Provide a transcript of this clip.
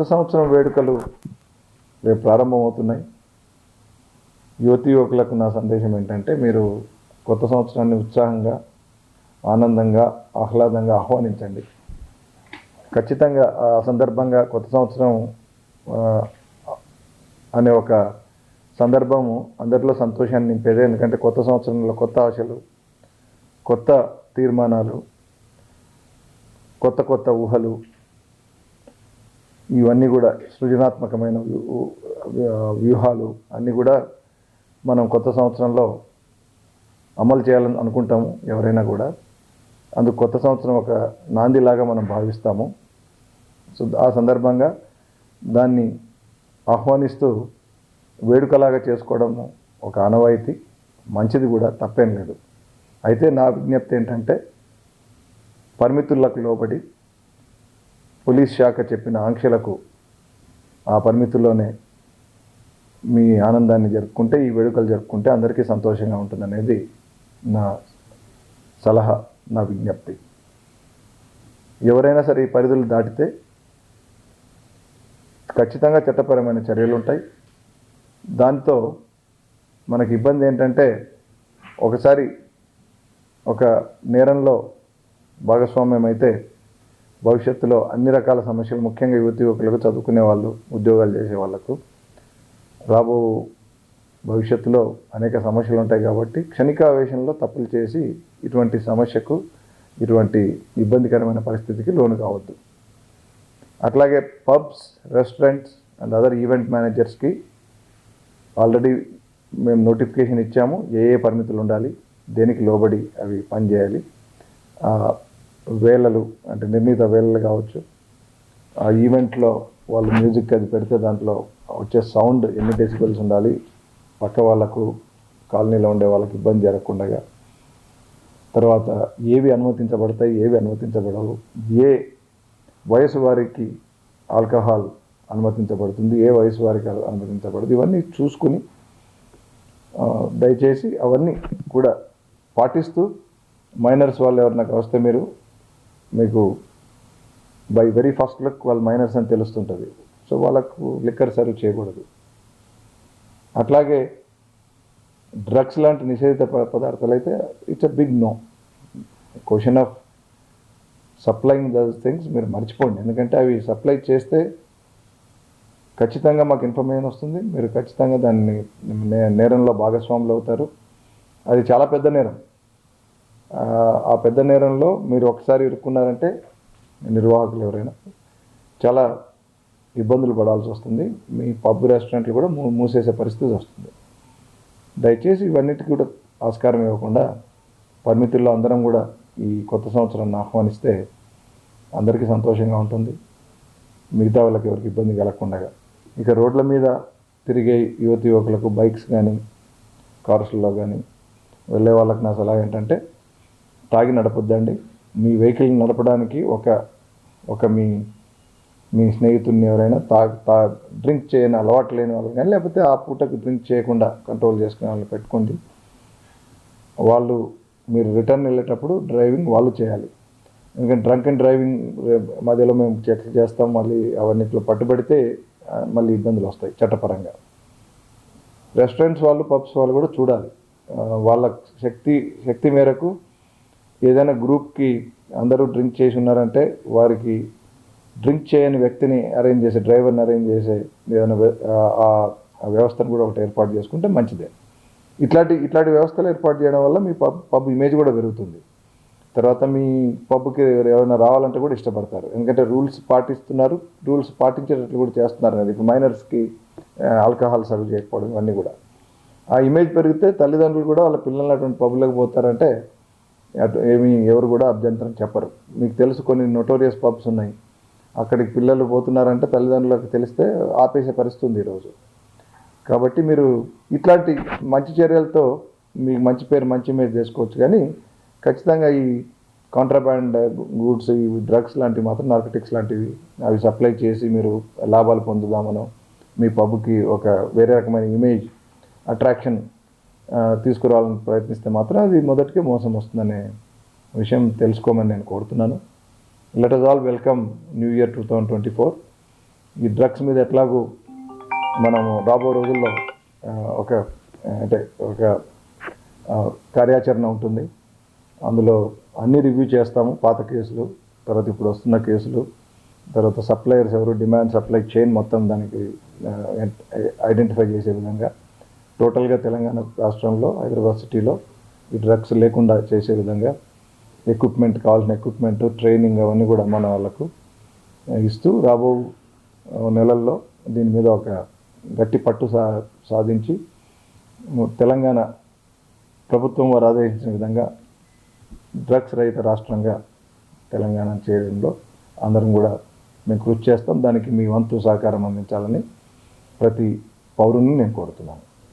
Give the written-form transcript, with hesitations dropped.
కొత్త సంవత్సరం వేడుకలు రేపు ప్రారంభమవుతున్నాయి. యువతీ యువకులకు నా సందేశం ఏంటంటే, మీరు కొత్త సంవత్సరాన్ని ఉత్సాహంగా, ఆనందంగా, ఆహ్లాదంగా ఆహ్వానించండి. ఖచ్చితంగా ఆ సందర్భంగా కొత్త సంవత్సరం అనే ఒక సందర్భము అందరిలో సంతోషాన్ని నింపేదే. ఎందుకంటే కొత్త సంవత్సరంలో కొత్త ఆశలు, కొత్త తీర్మానాలు, కొత్త కొత్త ఊహలు, ఇవన్నీ కూడా సృజనాత్మకమైన వ్యూహాలు అన్నీ కూడా మనం కొత్త సంవత్సరంలో అమలు చేయాలని అనుకుంటాము ఎవరైనా కూడా. అందుకు కొత్త సంవత్సరం ఒక నాందిలాగా మనం భావిస్తాము. సో ఆ సందర్భంగా దాన్ని ఆహ్వానిస్తూ వేడుకలాగా చేసుకోవడము ఒక ఆనవాయితీ, మంచిది కూడా, తప్పేం లేదు. అయితే నా విజ్ఞప్తి ఏంటంటే, పరిమితులకు లోబడి పోలీస్ శాఖ చెప్పిన ఆంక్షలకు ఆ పరిమితుల్లోనే మీ ఆనందాన్ని జరుపుకుంటే, ఈ వేడుకలు జరుపుకుంటే అందరికీ సంతోషంగా ఉంటుందనేది నా సలహా, నా విజ్ఞప్తి. ఎవరైనా సరే ఈ పరిధులు దాటితే ఖచ్చితంగా చట్టపరమైన చర్యలు ఉంటాయి. దాంతో మనకి ఇబ్బంది ఏంటంటే, ఒకసారి ఒక నేరంలో భాగస్వామ్యం అయితే భవిష్యత్తులో అన్ని రకాల సమస్యలు, ముఖ్యంగా యువతి యువకులకు, చదువుకునే వాళ్ళు, ఉద్యోగాలు చేసే వాళ్ళకు రాబో భవిష్యత్తులో అనేక సమస్యలు ఉంటాయి. కాబట్టి క్షణికావేశంలో తప్పులు చేసి ఇటువంటి సమస్యకు, ఇటువంటి ఇబ్బందికరమైన పరిస్థితికి లోను కావద్దు. అట్లాగే pubs, restaurants and other event మేనేజర్స్కి ఆల్రెడీ మేము నోటిఫికేషన్ ఇచ్చాము. ఏ పరిమితులు ఉండాలి, దేనికి లోబడి అవి పనిచేయాలి. వేళలు అంటే నిర్ణీత వేళలు కావచ్చు. ఆ ఈవెంట్లో వాళ్ళు మ్యూజిక్ అది పెడితే దాంట్లో వచ్చే సౌండ్ ఎన్ని డెసిబెల్స్ ఉండాలి, పక్క వాళ్ళకు, కాలనీలో ఉండే వాళ్ళకి ఇబ్బంది జరగకుండా. తర్వాత ఏవి అనుమతించబడతాయి, ఏవి అనుమతించబడవు, ఏ వయసు వారికి ఆల్కహాల్ అనుమతించబడుతుంది, ఏ వయసు వారికి అనుమతించబడదు, ఇవన్నీ చూసుకుని దయచేసి అవన్నీ కూడా పాటిస్తూ, మైనర్స్ వాళ్ళు ఎవరైనా వస్తే మీకు బై వెరీ ఫస్ట్ లుక్ వాళ్ళు మైనర్స్ అని తెలుస్తుంటుంది. సో వాళ్ళకు లిక్కర్ సర్వ్ చేయకూడదు. అట్లాగే డ్రగ్స్ లాంటి నిషేధిత పదార్థాలు అయితే it's a big no. Question of supplying those things మీరు మర్చిపోండి. ఎందుకంటే అవి సప్లై చేస్తే ఖచ్చితంగా మాకు ఇన్ఫర్మేషన్ వస్తుంది. మీరు ఖచ్చితంగా దాన్ని నేరంలో భాగస్వాములు అవుతారు. అది చాలా పెద్ద నేరం. ఆ పెద్ద నేరంలో మీరు ఒకసారి ఇరుక్కున్నారంటే నిర్వాహకులు ఎవరైనా చాలా ఇబ్బందులు పడాల్సి వస్తుంది. మీ పబ్, రెస్టారెంట్లు కూడా మూసేసే పరిస్థితి వస్తుంది. దయచేసి ఇవన్నిటికీ కూడా ఆస్కారం ఇవ్వకుండా పరిమితుల్లో అందరం కూడా ఈ కొత్త సంవత్సరాన్ని ఆహ్వానిస్తే అందరికీ సంతోషంగా ఉంటుంది. మిగతా వాళ్ళకి ఎవరికి ఇబ్బంది కలగకుండా. ఇక రోడ్ల మీద తిరిగే యువతి యువకులకు బైక్స్ కానీ, కార్స్లో కానీ వెళ్ళే వాళ్ళకి నా సలహా ఏంటంటే, తాగి నడపొద్దండి. మీ వెహికల్ నడపడానికి ఒక మీ స్నేహితుడిని ఎవరైనా డ్రింక్ చేయని అలవాటు లేని వాళ్ళు కానీ, లేకపోతే ఆ పూటకు డ్రింక్ చేయకుండా కంట్రోల్ చేసుకునే వాళ్ళు పెట్టుకోండి. మీరు రిటర్న్ వెళ్ళేటప్పుడు డ్రైవింగ్ వాళ్ళు చేయాలి. ఎందుకంటే డ్రంక్ అండ్ డ్రైవింగ్ మధ్యలో మేము చెక్ చేస్తాం, మళ్ళీ అవన్నిట్లో పట్టుబడితే మళ్ళీ ఇబ్బందులు వస్తాయి చట్టపరంగా. రెస్టారెంట్స్ వాళ్ళు, పబ్స్ వాళ్ళు కూడా చూడాలి. వాళ్ళ శక్తి మేరకు ఏదైనా గ్రూప్కి అందరూ డ్రింక్ చేసి ఉన్నారంటే వారికి డ్రింక్ చేయని వ్యక్తిని అరేంజ్ చేసే, డ్రైవర్ని అరేంజ్ చేసే ఏదైనా ఆ వ్యవస్థను కూడా ఒకటి ఏర్పాటు చేసుకుంటే మంచిదే. ఇట్లాంటి వ్యవస్థలు ఏర్పాటు చేయడం వల్ల మీ పబ్ ఇమేజ్ కూడా పెరుగుతుంది. తర్వాత మీ పబ్కి ఎవరైనా రావాలంటే కూడా ఇష్టపడతారు. ఎందుకంటే రూల్స్ పాటిస్తున్నారు, రూల్స్ పాటించేటట్లు కూడా చేస్తున్నారు. అది ఇప్పుడు మైనర్స్కి ఆల్కహాల్ సర్వ్ చేయకపోవడం, ఇవన్నీ కూడా ఆ ఇమేజ్ పెరిగితే తల్లిదండ్రులు కూడా వాళ్ళ పిల్లలు అటువంటి పబ్లకు పోతారంటే ఎవరు కూడా అభ్యంతరం చెప్పరు. మీకు తెలుసు, కొన్ని నోటోరియస్ పబ్స్ ఉన్నాయి. అక్కడికి పిల్లలు పోతున్నారంటే తల్లిదండ్రులకు తెలిస్తే ఆపేసే పరిస్థితి ఉంది ఈరోజు. కాబట్టి మీరు ఇట్లాంటి మంచి చర్యలతో మీకు మంచి పేరు, మంచి ఇమేజ్ చేసుకోవచ్చు. కానీ ఖచ్చితంగా ఈ కాంట్రాబ్యాండ్ గూడ్స్, ఈ డ్రగ్స్ లాంటివి మాత్రం, నార్కోటిక్స్ లాంటివి అవి సప్లై చేసి మీరు లాభాలు పొందుదామనో, మీ పబ్కి ఒక వేరే రకమైన ఇమేజ్, అట్రాక్షన్ తీసుకురావాలని ప్రయత్నిస్తే మాత్రం అది మొదటికే మోసం వస్తుందనే విషయం తెలుసుకోమని నేను కోరుతున్నాను. Let us all welcome new year 2024. ఈ డ్రగ్స్ మీద ఎట్లాగూ మనము రాబో రోజుల్లో ఒక అంటే ఒక కార్యాచరణ ఉంటుంది. అందులో అన్ని రివ్యూ చేస్తాము, పాత కేసులు, తర్వాత ఇప్పుడు వస్తున్న కేసులు, తర్వాత సప్లయర్స్ ఎవరు, డిమాండ్ సప్లై చైన్ మొత్తం దానికి ఐడెంటిఫై చేసే విధంగా టోటల్గా తెలంగాణ రాష్ట్రంలో హైదరాబాద్ సిటీలో ఈ డ్రగ్స్ లేకుండా చేసే విధంగా ఎక్విప్మెంట్, కావాల్సిన ఎక్విప్మెంట్, ట్రైనింగ్ అవన్నీ కూడా మన వాళ్ళకు ఇస్తూ రాబో నెలల్లో దీని మీద ఒక గట్టి పట్టు సాధించి తెలంగాణ ప్రభుత్వం వారు ఆదేశించిన విధంగా డ్రగ్స్ రహిత రాష్ట్రంగా తెలంగాణ చేయడంలో అందరం కూడా మేము కృషి చేస్తాం. దానికి మీ వంతు సహకారం అందించాలని ప్రతి పౌరుని నేను కోరుతున్నాను.